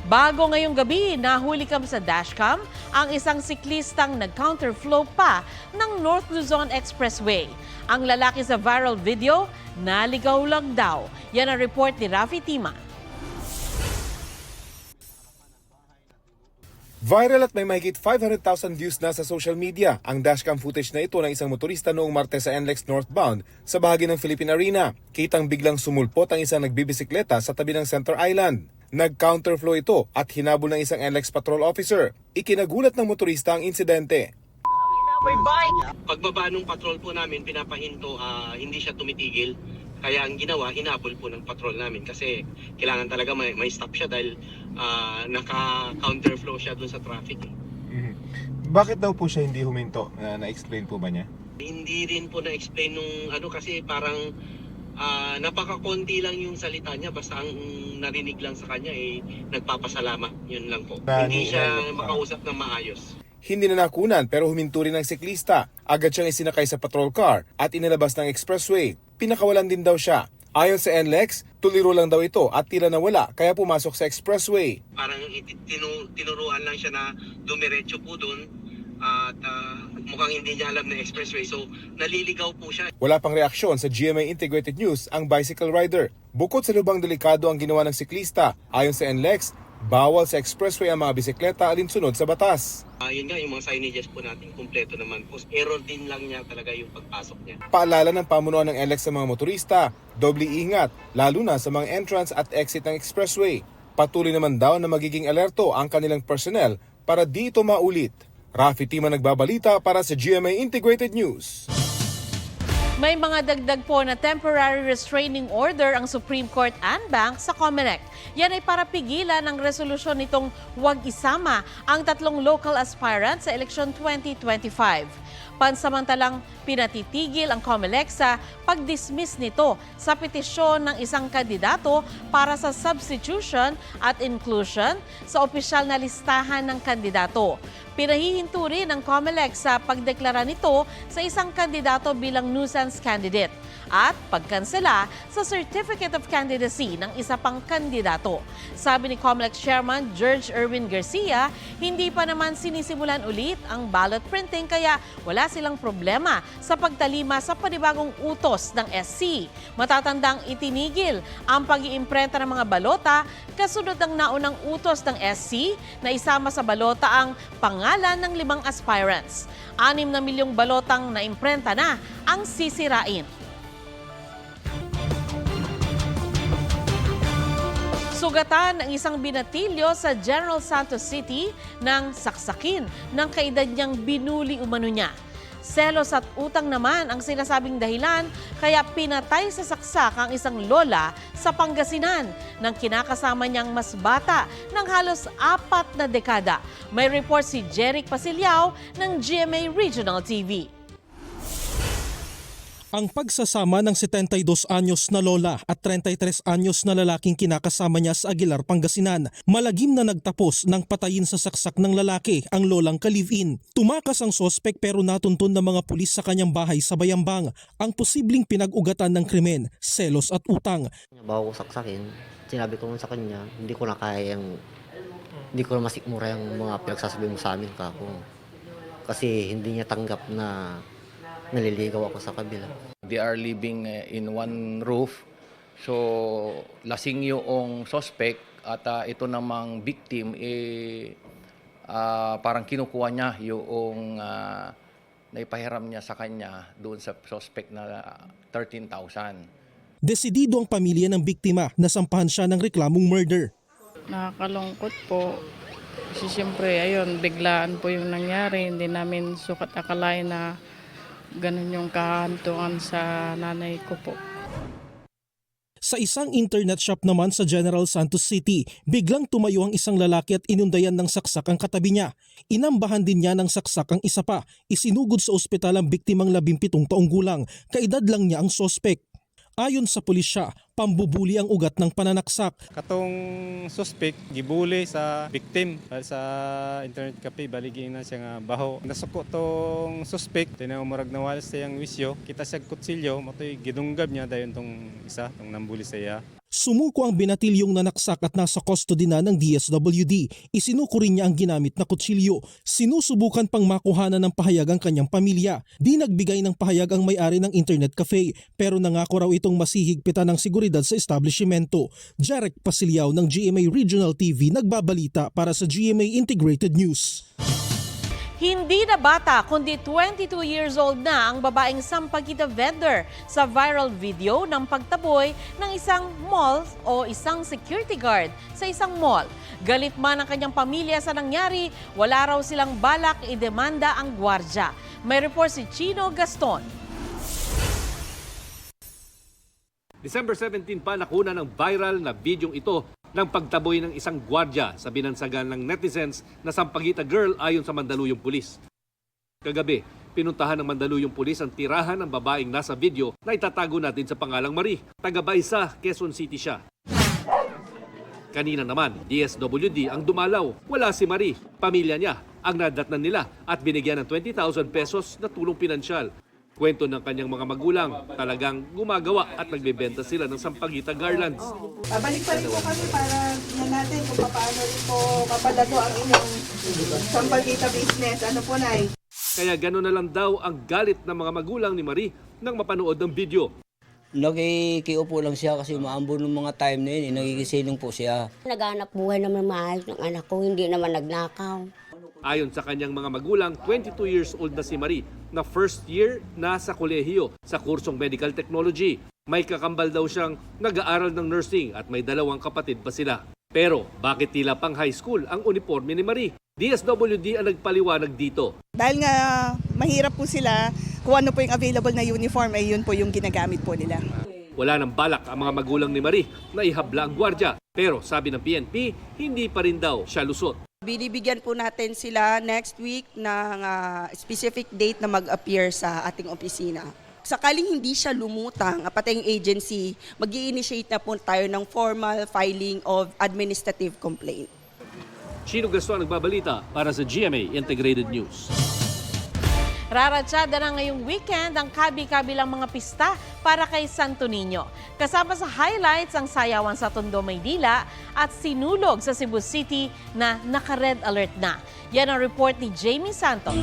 Bago ngayong gabi, nahuli kam sa dashcam ang isang siklistang nag-counterflow pa ng North Luzon Expressway. Ang lalaki sa viral video, naligaw lang daw. Yan ang report ni Rafi Tima. Viral at may mahigit 500,000 views na sa social media ang dashcam footage na ito ng isang motorista noong Martes sa NLEX northbound sa bahagi ng Philippine Arena. Kitang biglang sumulpot ang isang nagbibisikleta sa tabi ng Center Island. Nag-counterflow ito at hinabol ng isang NLEX patrol officer. Ikinagulat ng motorista ang insidente. Pagbaba ng patrol po namin, pinapahinto, hindi siya tumitigil. Kaya ang ginawa, hinabol po ng patrol namin kasi kailangan talaga may stop siya dahil naka-counterflow siya dun sa traffic. Bakit daw po siya hindi huminto? Na-explain po ba niya? Hindi rin po na-explain nung kasi parang napaka-konti lang yung salita niya, basta ang narinig lang sa kanya nagpapasalamat, yun lang po. Hindi siya makausap ng maayos. Hindi na nakunan pero huminto rin ang siklista. Agad siyang isinakay sa patrol car at inilabas ng expressway. Pinakawalan din daw siya. Ayon sa NLEX, tuliro lang daw ito at tila nawala kaya pumasok sa expressway. Parang tinuruan lang siya na dumiretso po doon at mukhang hindi niya alam na expressway, so naliligaw po siya. Wala pang reaksyon sa GMA Integrated News ang bicycle rider. Bukod sa lubang delikado ang ginawa ng siklista, ayon sa NLEX, bawal sa expressway ang mga bisikleta alinsunod sa batas. Yun nga, yung mga signages po natin, kumpleto naman po. Error din lang niya talaga yung pagpasok niya. Paalala ng pamunuan ng NLEX sa mga motorista, doble ingat, lalo na sa mga entrance at exit ng expressway. Patuloy naman daw na magiging alerto ang kanilang personnel para dito maulit. Rafi Tima nagbabalita para sa GMA Integrated News. May mga dagdag po na temporary restraining order ang Supreme Court and Bank sa COMELEC. Yan ay para pigilan ang resolusyon nitong huwag isama ang tatlong local aspirants sa eleksyon 2025. Pansamantalang pinatitigil ang COMELEC sa pag-dismiss nito sa petisyon ng isang kandidato para sa substitution at inclusion sa opisyal na listahan ng kandidato. Pinahihinto rin ang COMELEC sa pagdeklara nito sa isang kandidato bilang nuisance candidate at pagkansela sa Certificate of Candidacy ng isa pang kandidato. Sabi ni COMELEC Chairman George Erwin Garcia, hindi pa naman sinisimulan ulit ang ballot printing kaya wala silang problema sa pagtalima sa panibagong utos ng SC. Matatandang itinigil ang pag-iimprenta ng mga balota kasunod ng naunang utos ng SC na isama sa balota ang pangalan ng 5 aspirants. 6 na milyong balotang naimprenta na ang sisirain. Sugatan ng isang binatilyo sa General Santos City ng saksakin ng kaedad niyang binuli umano niya. Selos at utang naman ang sinasabing dahilan kaya pinatay sa saksak ang isang lola sa Pangasinan ng kinakasama niyang mas bata ng halos 4 na dekada. May report si Jeric Pasilyao ng GMA Regional TV. Ang pagsasama ng 72 anyos na lola at 33 anyos na lalaking kinakasama niya sa Aguilar, Pangasinan, malagim na nagtapos ng patayin sa saksak ng lalaki ang lolang ka-live-in. Tumakas ang sospek pero natuntun ng mga pulis sa kanyang bahay sa Bayambang ang posibleng pinag-ugatan ng krimen, selos at utang. Bago ko saksakin, sinabi ko sa kanya, hindi ko na masikmura yung mga pinagsasabi mo sa amin kako. Kasi hindi niya tanggap na naliligaw ako sa kabila. They are living in one roof. So lasing yung suspect at ito namang victim parang kinukuha niya yung naipahiram niya sa kanya doon sa suspect na 13,000. Desidido ang pamilya ng biktima na sampahan siya ng reklamong murder. Nakakalungkot po. Kasi siyempre, ayun, biglaan po yung nangyari. Hindi namin sukat akalain na ganun yung kahantungan sa nanay ko po. Sa isang internet shop naman sa General Santos City, biglang tumayo ang isang lalaki at inundayan ng saksak ang katabi niya. Inambahan din niya ng saksak ang isa pa. Isinugod sa ospital ang biktimang 17 taong gulang. Kaedad lang niya ang sospek. Ayon sa pulisya, pambubuli ang ugat ng pananaksak. Katong suspect gibuli sa victim sa internet cafe, baligin na siya nga baho. Nasuko tong suspect, tinamurag na wala sa iyang wisyo, kita siya kutsilyo, matoy gidunggab niya dayon tong isa, tong nambuli sa iya. Sumuko ang binatilyong nanaksak at nasa custody na ng DSWD. Isinuko rin niya ang ginamit na kutsilyo. Sinusubukan pang makuhanan ng pahayag ang kanyang pamilya. Di nagbigay ng pahayag ang may-ari ng internet cafe pero nangako raw itong masihigpitan ng seguridad sa establishmento. Jarek Pasilyaw ng GMA Regional TV nagbabalita para sa GMA Integrated News. Hindi na bata kundi 22 years old na ang babaeng sampagita vendor sa viral video ng pagtaboy ng isang mall o isang security guard sa isang mall. Galit man ang kanyang pamilya sa nangyari, wala raw silang balak idemanda ang gwardya. May report si Chino Gaston. December 17 pa nakuna ng viral na bidyong ito ng pagtaboy ng isang gwardya sa binansagan ng netizens na Sampaguita girl ayon sa Mandaluyong Pulis. Kagabi, pinuntahan ng Mandaluyong Pulis ang tirahan ng babaeng nasa video na itatago natin sa pangalang Marie. Taga-Baysa, Quezon City siya. Kanina naman, DSWD ang dumalaw. Wala si Marie. Pamilya niya ang nadatnan nila at binigyan ng 20,000 pesos na tulong pinansyal. Kwento ng kanyang mga magulang, talagang gumagawa at nagbebenta sila ng Sampaguita garlands. Balik pa rin po kami para tingnan natin kung paano rin po mapalago ang inyong Sampaguita business. Ano po, Nay? Kaya gano'n na lang daw ang galit ng mga magulang ni Marie nang mapanood ng video. Nakikiupo lang siya kasi maambon ng mga time na yun, nagigisilong po siya. Naghanap buhay naman maayos ng anak ko, hindi naman nagnakaw. Ayon sa kanyang mga magulang, 22 years old na si Marie na first year na sa kolehiyo sa kursong medical technology. May kakambal daw siyang nag-aaral ng nursing at may dalawang kapatid pa sila. Pero bakit tila pang high school ang uniforme ni Marie? DSWD ang nagpaliwanag dito. Dahil nga mahirap po sila, kung ano po yung available na uniform, ay yun po yung ginagamit po nila. Wala nang balak ang mga magulang ni Marie na ihabla ang gwardya. Pero sabi ng PNP, hindi pa rin daw siya lusot. Binibigyan po natin sila next week ng specific date na mag-appear sa ating opisina. Sakaling hindi siya lumutang, pati yung agency, mag-i-initiate na po tayo ng formal filing of administrative complaint. Chino Gaston nagbabalita para sa GMA Integrated News. Raratsada na ngayong weekend ang kabi-kabilang mga pista para kay Santo Niño. Kasama sa highlights ang sayawan sa Tondo, Maynila at sinulog sa Cebu City na naka-red alert na. Yan ang report ni Jamie Santos.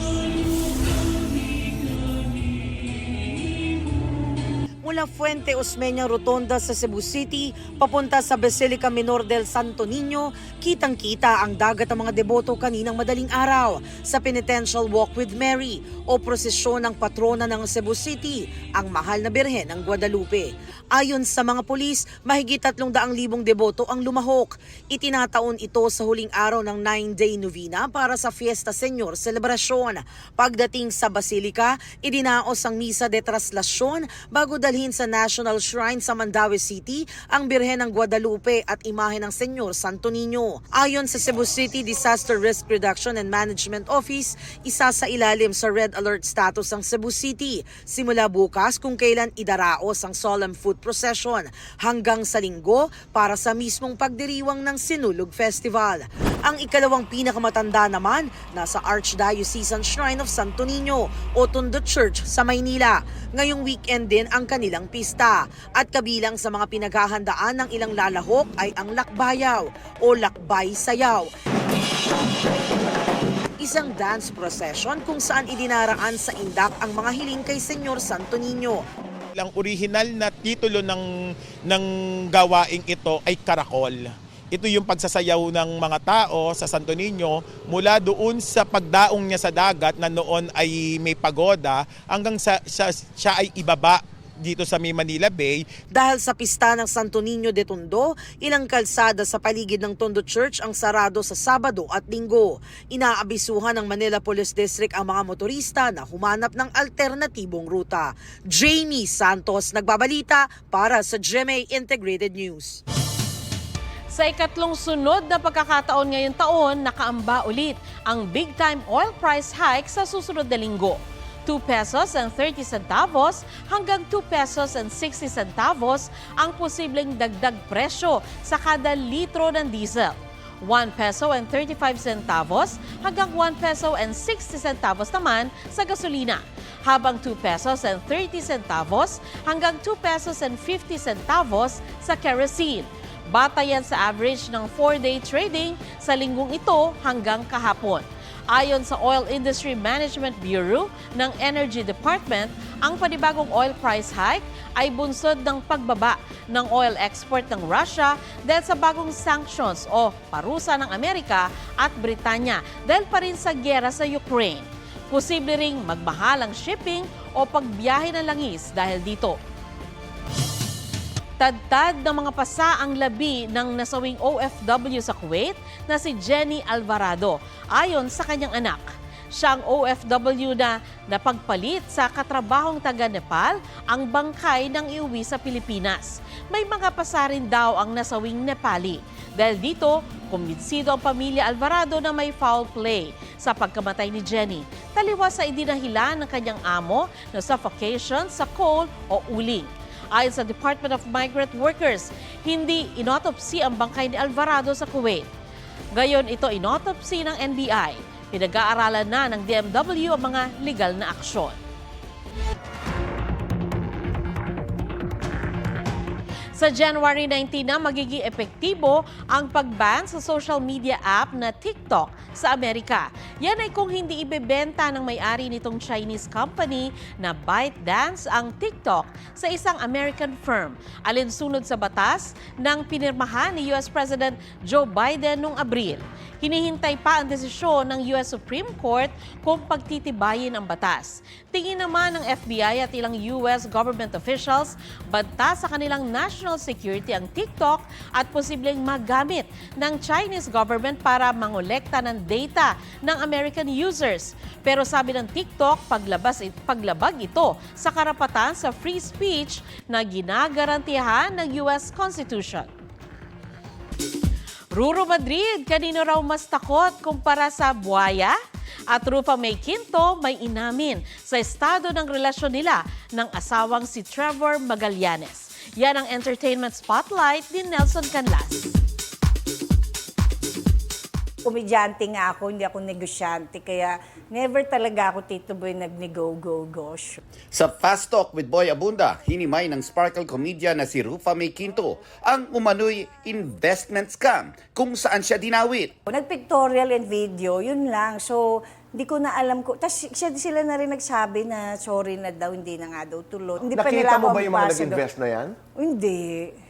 Mula Fuente Osmeña Rotonda sa Cebu City, papunta sa Basilica Minor del Santo Niño, kitang-kita ang dagat ng mga deboto kaninang madaling araw sa Penitential Walk with Mary o prosesyon ng patrona ng Cebu City, ang Mahal na Birhen ng Guadalupe. Ayon sa mga pulis, mahigit 300,000 deboto ang lumahok. Itinataon ito sa huling araw ng 9-day novena para sa Fiesta Señor Celebrasyon. Pagdating sa Basilica, idinaos ang Misa de Traslasyon bago dalhin sa National Shrine sa Mandaue City ang Birhen ng Guadalupe at imahe ng Señor Santo Niño. Ayon sa Cebu City Disaster Risk Reduction and Management Office, isa sa ilalim sa red alert status ang Cebu City simula bukas kung kailan idaraos ang solemn foot procession hanggang sa Linggo para sa mismong pagdiriwang ng Sinulog Festival. Ang ikalawang pinakamatanda naman nasa Archdiocesan Shrine of Santo Niño o Tondo Church sa Maynila. Ngayong weekend din ang kanilang pista at kabilang sa mga pinaghahandaan ng ilang lalahok ay ang Lakbayaw o Lakbay Sayaw. Isang dance procession kung saan idinaraan sa indak ang mga hiling kay Senyor Santo Niño. Ang original na titulo ng gawaing ito ay Karakol. Ito yung pagsasayaw ng mga tao sa Santo Niño mula doon sa pagdaong niya sa dagat na noon ay may pagoda hanggang siya ay ibaba dito sa Manila Bay. Dahil sa pista ng Santo Niño de Tondo, ilang kalsada sa paligid ng Tondo Church ang sarado sa Sabado at Linggo. Inaabisuhan ng Manila Police District ang mga motorista na humanap ng alternatibong ruta. Jamie Santos nagbabalita para sa GMA Integrated News. Sa ikatlong sunod na pagkakataon ngayong taon, nakaamba ulit ang big-time oil price hike sa susunod na linggo. 2 pesos and 30 centavos hanggang 2 pesos and 60 centavos ang posibleng dagdag presyo sa kada litro ng diesel. 1 peso and 35 centavos hanggang 1 peso and 60 centavos naman sa gasolina. habang 2 pesos and 30 centavos hanggang 2 pesos and 50 centavos sa kerosene. Batayan sa average ng 4-day trading sa linggong ito hanggang kahapon. Ayon sa Oil Industry Management Bureau ng Energy Department, ang panibagong oil price hike ay bunsod ng pagbaba ng oil export ng Russia dahil sa bagong sanctions o parusa ng Amerika at Britanya dahil pa rin sa gyera sa Ukraine. Posible ring magmahal ang shipping o pagbiyahe ng langis dahil dito. Tadtad ng mga pasa ang labi ng nasawing OFW sa Kuwait na si Jenny Alvarado ayon sa kanyang anak. Siya ang OFW na napagpalit sa katrabahong taga-Nepal ang bangkay ng iuwi sa Pilipinas. May mga pasa rin daw ang nasawing Nepali. Dahil dito, kumbinsido ang pamilya Alvarado na may foul play sa pagkamatay ni Jenny. Taliwas sa idinahilan ng kanyang amo na suffocation sa coal o uling. Ayon sa Department of Migrant Workers, hindi inotopsy ang bangkay ni Alvarado sa Kuwait. Gayon ito inotopsy ng NBI. Pinag-aaralan na ng DMW ang mga legal na aksyon. Sa January 19 na magiging epektibo ang pag-ban sa social media app na TikTok sa Amerika. Yan ay kung hindi ibebenta ng may-ari nitong Chinese company na ByteDance ang TikTok sa isang American firm. Alinsunod sa batas ng pinirmahan ni US President Joe Biden noong Abril. Hinihintay pa ang desisyon ng US Supreme Court kung pagtitibayin ang batas. Tingin naman ng FBI at ilang US government officials, banta sa kanilang national security ang TikTok at posibleng magamit ng Chinese government para mangolekta ng data ng American users. Pero sabi ng TikTok, paglabag ito sa karapatan sa free speech na ginagarantiyahan ng US Constitution. Ruro Madrid, kanino raw mas takot kumpara sa buwaya? At Rufa May Quinto may inamin sa estado ng relasyon nila ng asawang si Trevor Magallanes. Yan ang entertainment spotlight ni Nelson Canlas. Komedyante nga ako, hindi ako negosyante, kaya never talaga ako, Tito Boy, nagne-go-go-go. Sa Fast Talk with Boy Abunda, hinimay ng Sparkle comedian na si Rufa May Quinto ang umano'y investment scam kung saan siya dinawit. Nag-pictorial and video, yun lang. So, hindi ko na alam ko. Tapos sila na rin nagsabi na sorry na daw, hindi na nga daw tuloy. Hindi pa nila Nakita mo ako ba yung mga ambassador. nag-invest na yan? Hindi.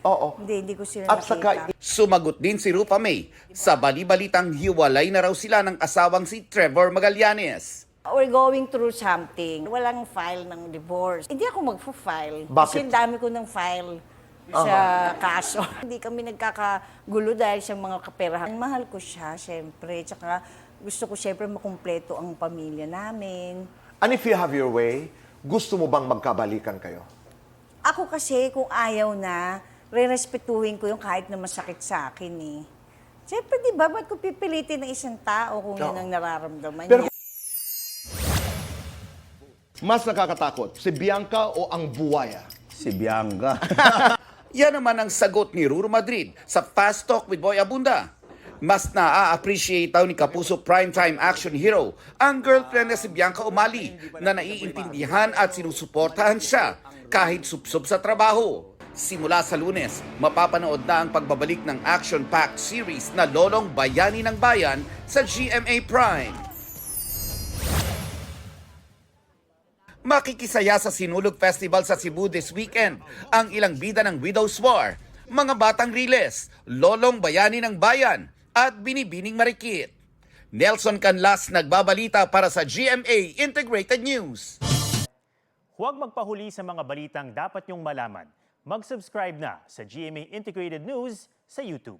Oo. Hindi ko sila At nakita. Sumagot din si Rufa May sa bali-balitang hiwalay na raw sila ng asawang si Trevor Magallanes. We're going through something. Walang file ng divorce. Hindi ako magpo-file. Bakit? Kasi ang dami ko ng file sa kaso. Hindi kami nagkakagulo dahil sa mga kaperahan. Mahal ko siya, syempre. Tsaka gusto ko syempre makumpleto ang pamilya namin. And if you have your way, gusto mo bang magkabalikan kayo? Ako kasi, kung ayaw na, re-respetuhin ko yung kahit na masakit sa akin eh. Siyempre, di ba, ba't ko pipilitin ng isang tao kung yun ang nararamdaman niya? Mas nakakatakot, si Bianca o ang buwaya? Si Bianca. Yan naman ang sagot ni Ruro Madrid sa Fast Talk with Boy Abunda. Mas na-appreciate daw ni Kapuso primetime action hero ang girlfriend na si Bianca Umali na naiintindihan at sinusuportahan siya kahit supsop sa trabaho. Simula sa Lunes, mapapanood na ang pagbabalik ng action-packed series na Lolong Bayani ng Bayan sa GMA Prime. Makikisaya sa Sinulog Festival sa Cebu this weekend ang ilang bida ng Widow's War, mga batang riles, Lolong Bayani ng Bayan at Binibining Marikit. Nelson Canlas nagbabalita para sa GMA Integrated News. Huwag magpahuli sa mga balitang dapat niyong malaman. Mag-subscribe na sa GMA Integrated News sa YouTube.